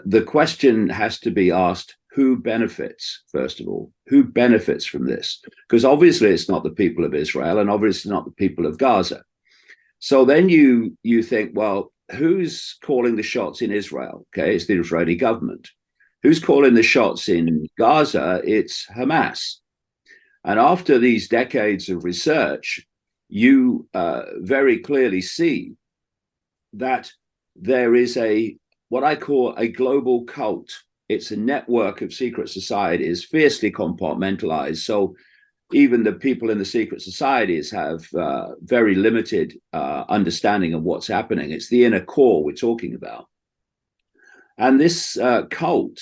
the question has to be asked, who benefits, first of all? Who benefits from this? Because obviously it's not the people of Israel, and obviously not the people of Gaza. So then you think, well, who's calling the shots in Israel? Okay, it's the Israeli government. Who's calling the shots in Gaza? It's Hamas. And after these decades of research, you very clearly see that there is what I call a global cult. It's a network of secret societies, fiercely compartmentalized. So even the people in the secret societies have very limited understanding of what's happening. It's the inner core we're talking about. And this cult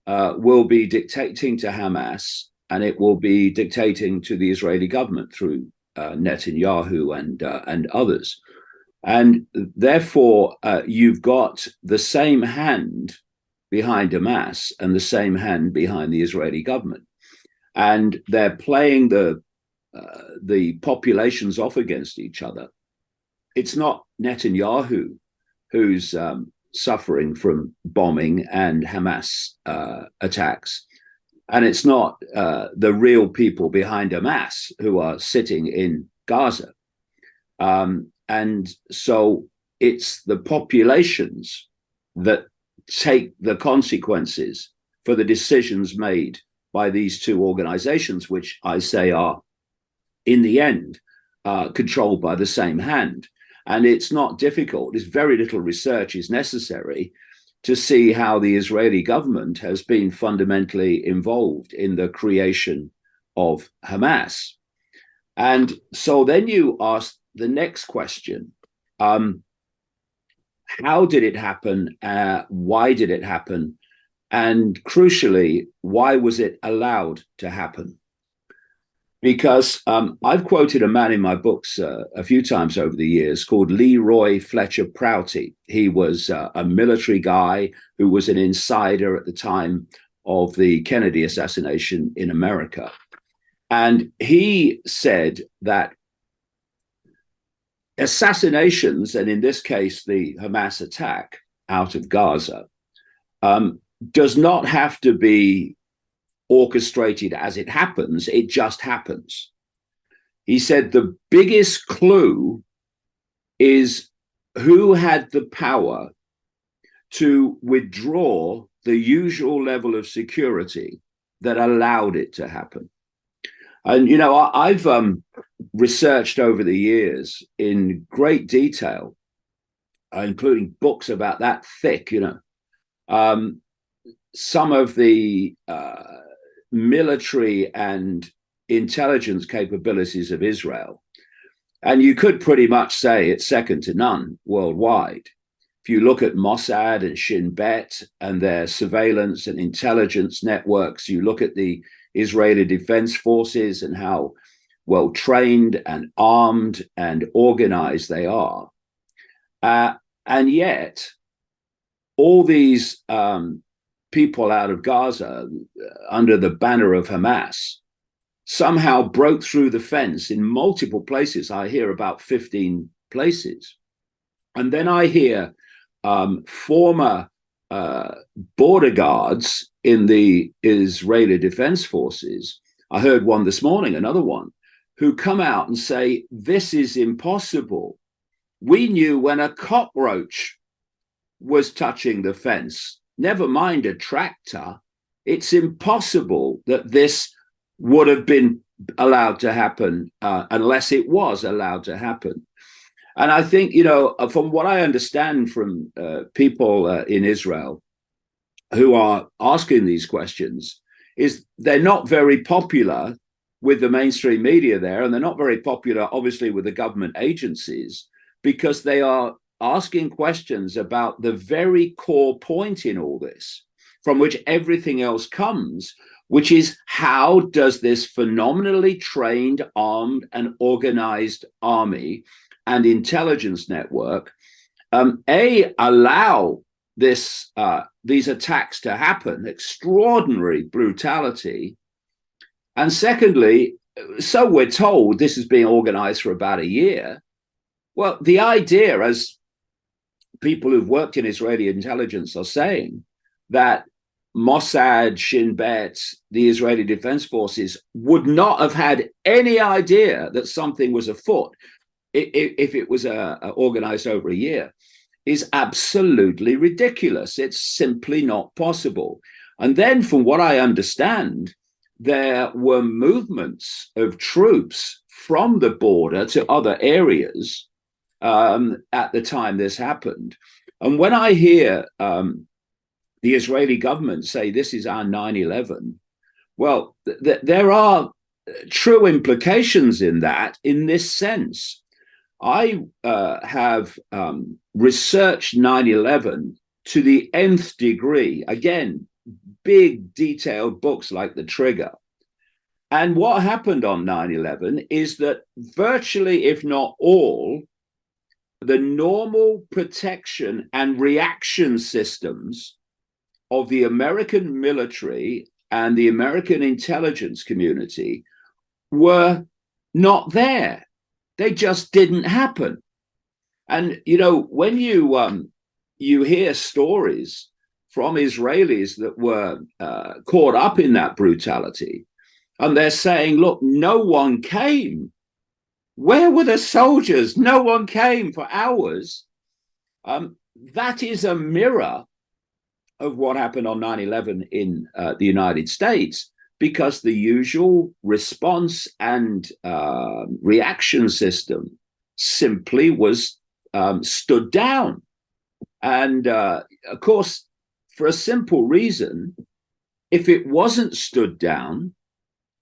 will be dictating to Hamas, and it will be dictating to the Israeli government through Netanyahu and others. And therefore, you've got the same hand behind Hamas and the same hand behind the Israeli government. And they're playing the populations off against each other. It's not Netanyahu who's suffering from bombing and Hamas attacks. And it's not the real people behind Hamas who are sitting in Gaza. And so it's the populations that take the consequences for the decisions made by these two organizations, which I say are, in the end, controlled by the same hand. And it's not difficult. There's very little research is necessary to see how the Israeli government has been fundamentally involved in the creation of Hamas. And so then you ask the next question, how did it happen? Why did it happen? And crucially, why was it allowed to happen? Because I've quoted a man in my books a few times over the years called Leroy Fletcher Prouty. He was a military guy who was an insider at the time of the Kennedy assassination in America. And he said that assassinations, and in this case, the Hamas attack out of Gaza, does not have to be orchestrated as it happens. It just happens. He said the biggest clue is who had the power to withdraw the usual level of security that allowed it to happen. And, you know, I've researched over the years in great detail, including books about that thick, you know, some of the military and intelligence capabilities of Israel. And you could pretty much say it's second to none worldwide. If you look at Mossad and Shin Bet and their surveillance and intelligence networks, you look at the Israeli Defense Forces and how well trained and armed and organized they are. And yet, all these people out of Gaza under the banner of Hamas somehow broke through the fence in multiple places. I hear about 15 places. And then I hear former border guards in the Israeli Defense Forces. I heard one this morning, another one, who come out and say, this is impossible. We knew when a cockroach was touching the fence, never mind a tractor. It's impossible that this would have been allowed to happen unless it was allowed to happen. And I think, you know, from what I understand from people in Israel who are asking these questions, is they're not very popular with the mainstream media there, and they're not very popular, obviously, with the government agencies, because they are asking questions about the very core point in all this, from which everything else comes, which is how does this phenomenally trained, armed, and organized army and intelligence network, allow this these attacks to happen, extraordinary brutality, and secondly, so we're told this has been organized for about a year. Well, the idea, as people who've worked in Israeli intelligence are saying, that Mossad, Shin Bet, the Israeli Defense Forces would not have had any idea that something was afoot if it was organized over a year is absolutely ridiculous. It's simply not possible. And then, from what I understand, there were movements of troops from the border to other areas at the time this happened. And when I hear the Israeli government say this is our 9/11, well, there are true implications in that, in this sense. I have researched 9/11 to the nth degree. Again, big detailed books like The Trigger. And what happened on 9/11 is that virtually, if not all, the normal protection and reaction systems of the American military and the American intelligence community were not there. They just didn't happen. And, you know, when you hear stories from Israelis that were caught up in that brutality, and they're saying, look, no one came. Where were the soldiers? No one came for hours. That is a mirror of what happened on 9/11 in the United States, because the usual response and reaction system simply was stood down. And of course, for a simple reason, if it wasn't stood down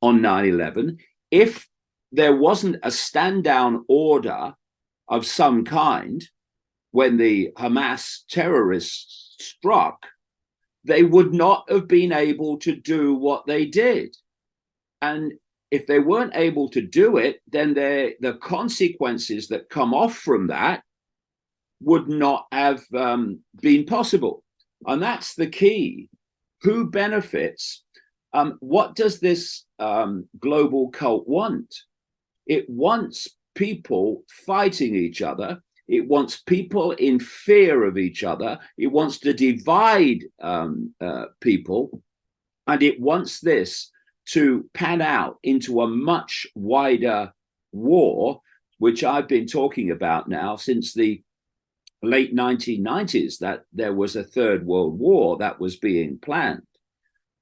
on 9/11, if there wasn't a stand down order of some kind when the Hamas terrorists struck, they would not have been able to do what they did. And if they weren't able to do it, then the consequences that come off from that would not have been possible. And that's the key. Who benefits? What does this global cult want? It wants people fighting each other. It wants people in fear of each other. It wants to divide people. And it wants this to pan out into a much wider war, which I've been talking about now since the late 1990s, that there was a third world war that was being planned.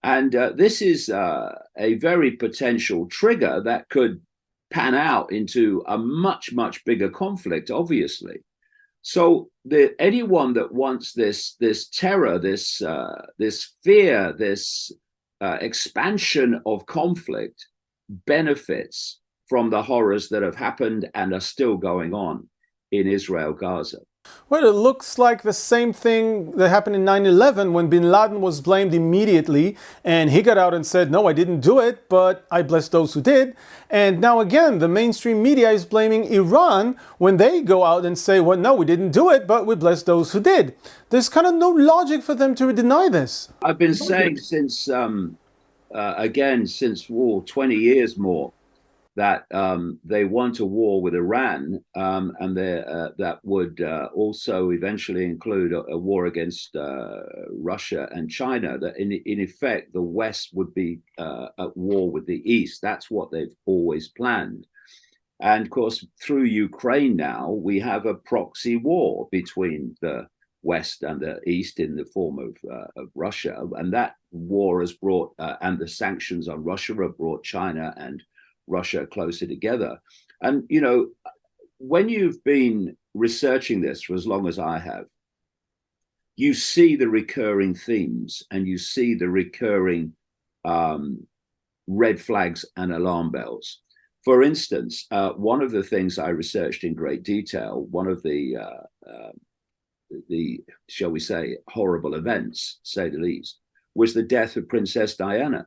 And this is a very potential trigger that could pan out into a much, much bigger conflict, obviously. So anyone that wants this terror, this fear, this expansion of conflict benefits from the horrors that have happened and are still going on in Israel, Gaza. Well, it looks like the same thing that happened in 9/11 when bin Laden was blamed immediately, and he got out and said, no, I didn't do it, but I bless those who did. And now again, the mainstream media is blaming Iran when they go out and say, well, no, we didn't do it, but we bless those who did. There's kind of no logic for them to deny this. I've been saying since, since war, 20 years more, that they want a war with Iran, and that would also eventually include a war against Russia and China. That in effect, the West would be at war with the East. That's what they've always planned. And of course, through Ukraine now, we have a proxy war between the West and the East in the form of Russia. And that war has brought, and the sanctions on Russia have brought China and Russia closer together. And, you know, when you've been researching this for as long as I have, you see the recurring themes and you see the recurring red flags and alarm bells. For instance, one of the things I researched in great detail, one of the shall we say, horrible events, say the least, was the death of Princess Diana.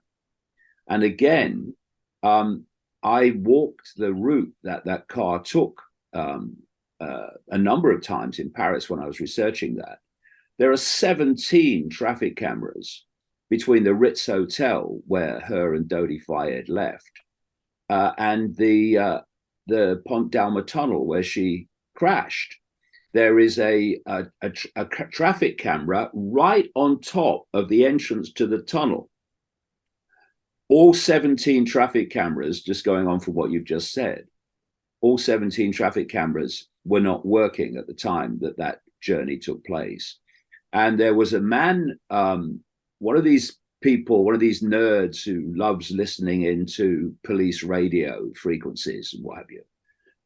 And again, I walked the route that car took a number of times in Paris when I was researching that. There are 17 traffic cameras between the Ritz Hotel, where her and Dodi Fayed left, and the Pont d'Alma tunnel, where she crashed. there is a traffic camera right on top of the entrance to the tunnel. All 17 traffic cameras, just going on from what you've just said, all 17 traffic cameras were not working at the time that that journey took place. And there was a man, one of these people, one of these nerds who loves listening into police radio frequencies and what have you.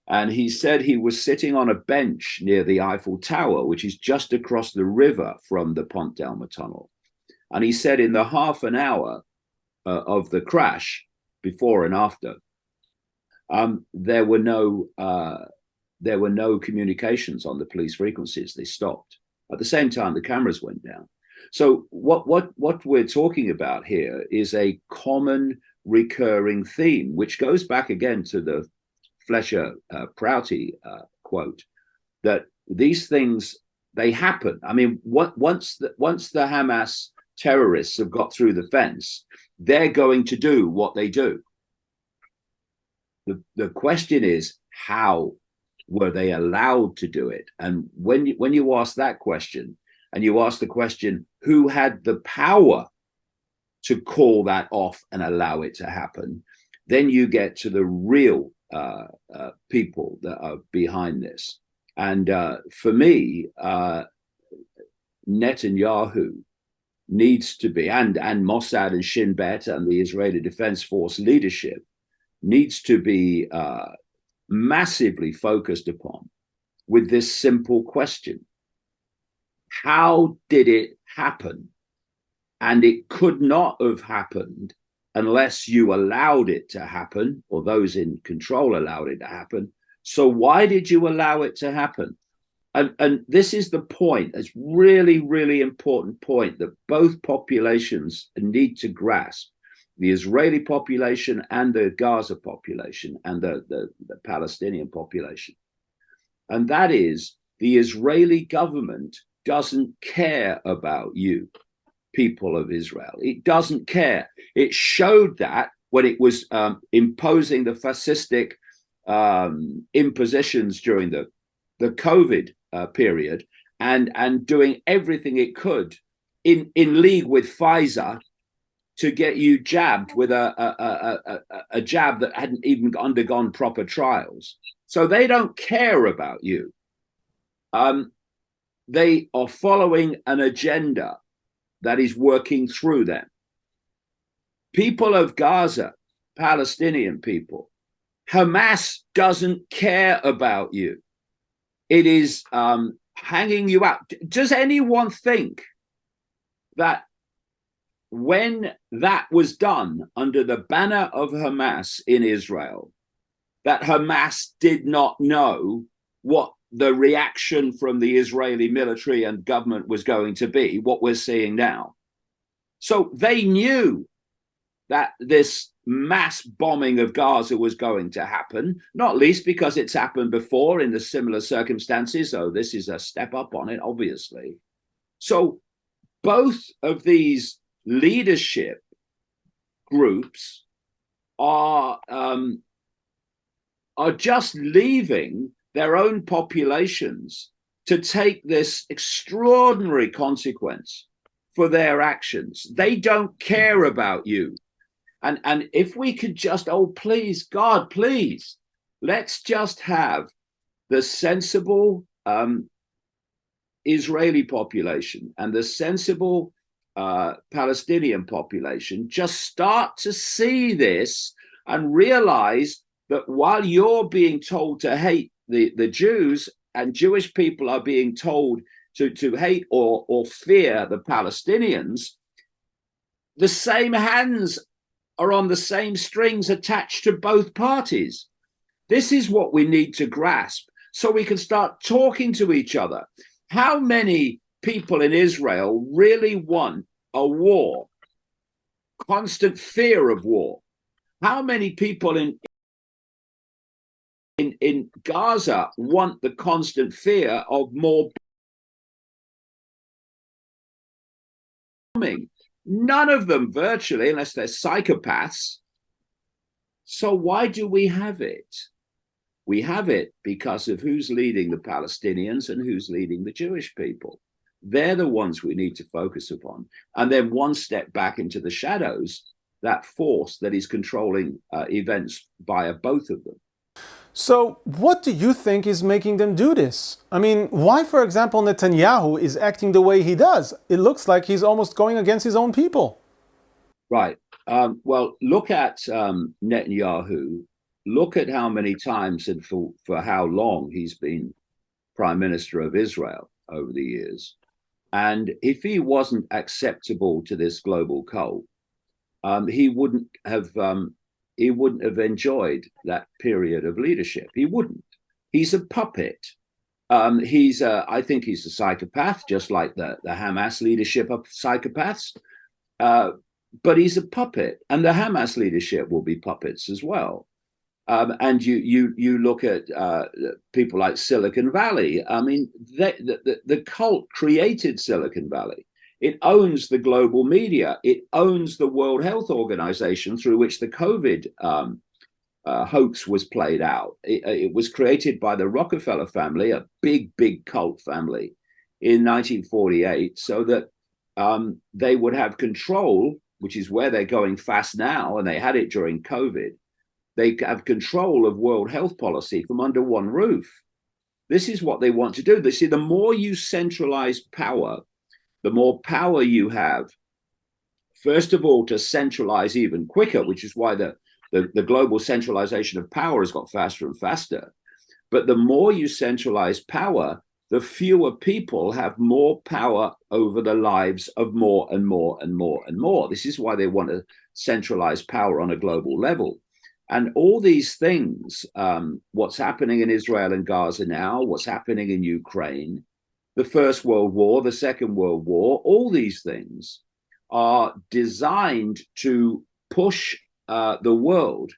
And he said he was sitting on a bench near the Eiffel Tower, which is just across the river from the Pont d'Alma tunnel. And he said in the half an hour of the crash, before and after, there were no communications on the police frequencies. They stopped. At the same time, the cameras went down. So what we're talking about here is a common recurring theme, which goes back again to the Fletcher Prouty quote, that these things, they happen. I mean, once the Hamas terrorists have got through the fence, they're going to do what they do. The question is, how were they allowed to do it? And when you ask that question, and you ask the question, who had the power to call that off and allow it to happen, then you get to the real people that are behind this. And for me, Netanyahu needs to be, and Mossad and Shin Bet and the Israeli Defense Force leadership needs to be massively focused upon with this simple question. How did it happen? And it could not have happened unless you allowed it to happen, or those in control allowed it to happen. So why did you allow it to happen? And this is the point, it's really, really important point that both populations need to grasp, the Israeli population and the Gaza population and the Palestinian population. And that is, the Israeli government doesn't care about you, people of Israel. It doesn't care. It showed that when it was imposing the fascistic impositions during the COVID period and doing everything it could in league with Pfizer to get you jabbed with a jab that hadn't even undergone proper trials. So they don't care about you. They are following an agenda that is working through them. People of Gaza, Palestinian people, Hamas doesn't care about you. It is hanging you out. Does anyone think that when that was done under the banner of Hamas in Israel, that Hamas did not know what the reaction from the Israeli military and government was going to be, what we're seeing now? So they knew that this mass bombing of Gaza was going to happen, not least because it's happened before in the similar circumstances. So this is a step up on it, obviously. So both of these leadership groups are just leaving their own populations to take this extraordinary consequence for their actions. They don't care about you. And if we could just, oh, please, God, please, let's just have the sensible Israeli population and the sensible Palestinian population just start to see this and realize that while you're being told to hate the Jews, and Jewish people are being told to hate or fear the Palestinians, the same hands are on the same strings attached to both parties. This is what we need to grasp so we can start talking to each other. How many people in Israel really want a war, constant fear of war? How many people in Gaza want the constant fear of more bombing? None of them, virtually, unless they're psychopaths. So why do we have it? We have it because of who's leading the Palestinians and who's leading the Jewish people. They're the ones we need to focus upon. And then one step back into the shadows, that force that is controlling events via both of them. So, what do you think is making them do this? I mean, why, for example, Netanyahu is acting the way he does? It looks like he's almost going against his own people. Right. Well, look at Netanyahu. Look at how many times and for how long he's been prime minister of Israel over the years. And if he wasn't acceptable to this global cult, he wouldn't have enjoyed that period of leadership. He wouldn't. He's a puppet. I think he's a psychopath, just like the Hamas leadership of psychopaths. But he's a puppet, and the Hamas leadership will be puppets as well. And you look at people like Silicon Valley. I mean, the cult created Silicon Valley. It owns the global media. It owns the World Health Organization, through which the COVID hoax was played out. It was created by the Rockefeller family, a big cult family, in 1948, so that they would have control, which is where they're going fast now, and they had it during COVID. They have control of world health policy from under one roof. This is what they want to do. They see the more you centralize power, the more power you have, first of all, to centralize even quicker, which is why the global centralization of power has got faster and faster. But the more you centralize power, the fewer people have more power over the lives of more and more and more and more. This is why they want to centralize power on a global level. And all these things, what's happening in Israel and Gaza now, what's happening in Ukraine, the First World War, the Second World War, all these things are designed to push the world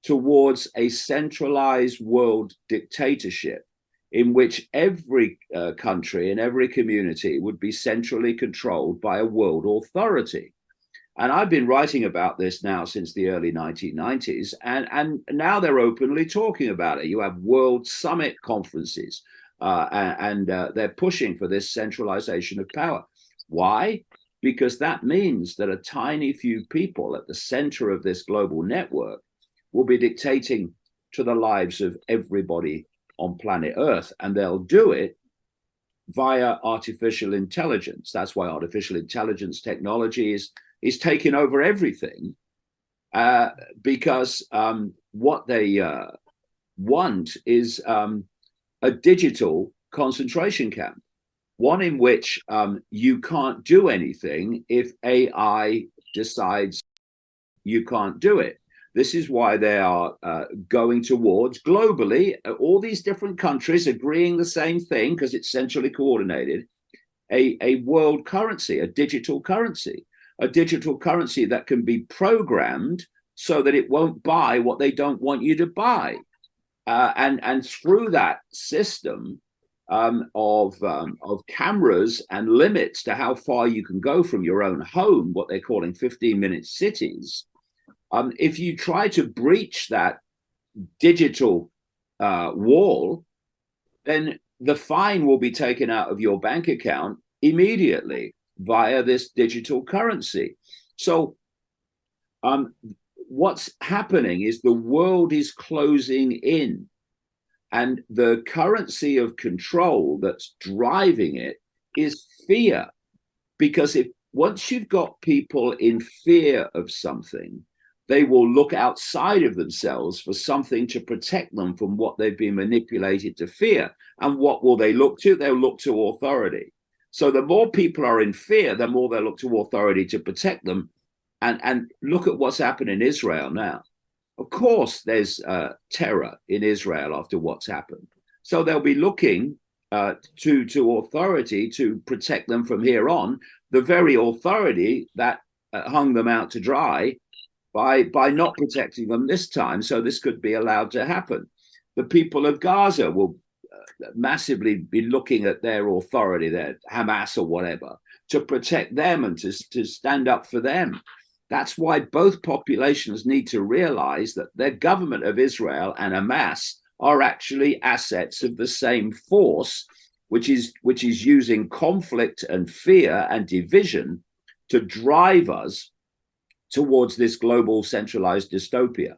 towards a centralized world dictatorship in which every country and every community would be centrally controlled by a world authority. And I've been writing about this now since the early 1990s, and now they're openly talking about it. You have world summit conferences, and they're pushing for this centralization of power. Why? Because that means that a tiny few people at the center of this global network will be dictating to the lives of everybody on planet Earth, and they'll do it via artificial intelligence. That's why artificial intelligence technology is taking over everything, because what they want is a digital concentration camp, one in which you can't do anything if AI decides you can't do it. This is why they are going towards, globally, all these different countries agreeing the same thing, because it's centrally coordinated, a world currency, a digital currency that can be programmed so that it won't buy what they don't want you to buy. And through that system of cameras and limits to how far you can go from your own home, what they're calling 15-minute cities, if you try to breach that digital wall, then the fine will be taken out of your bank account immediately via this digital currency. So what's happening is the world is closing in, and the currency of control that's driving it is fear. Because once you've got people in fear of something, they will look outside of themselves for something to protect them from what they've been manipulated to fear. And what will they look to? They'll look to authority. So the more people are in fear, the more they look to authority to protect them. And look at what's happened in Israel now. Of course, there's terror in Israel after what's happened. So they'll be looking to authority to protect them from here on, the very authority that hung them out to dry by not protecting them this time. So this could be allowed to happen. The people of Gaza will massively be looking at their authority, their Hamas or whatever, to protect them and to stand up for them. That's why both populations need to realize that the government of Israel and Hamas are actually assets of the same force, which is using conflict and fear and division to drive us towards this global centralized dystopia.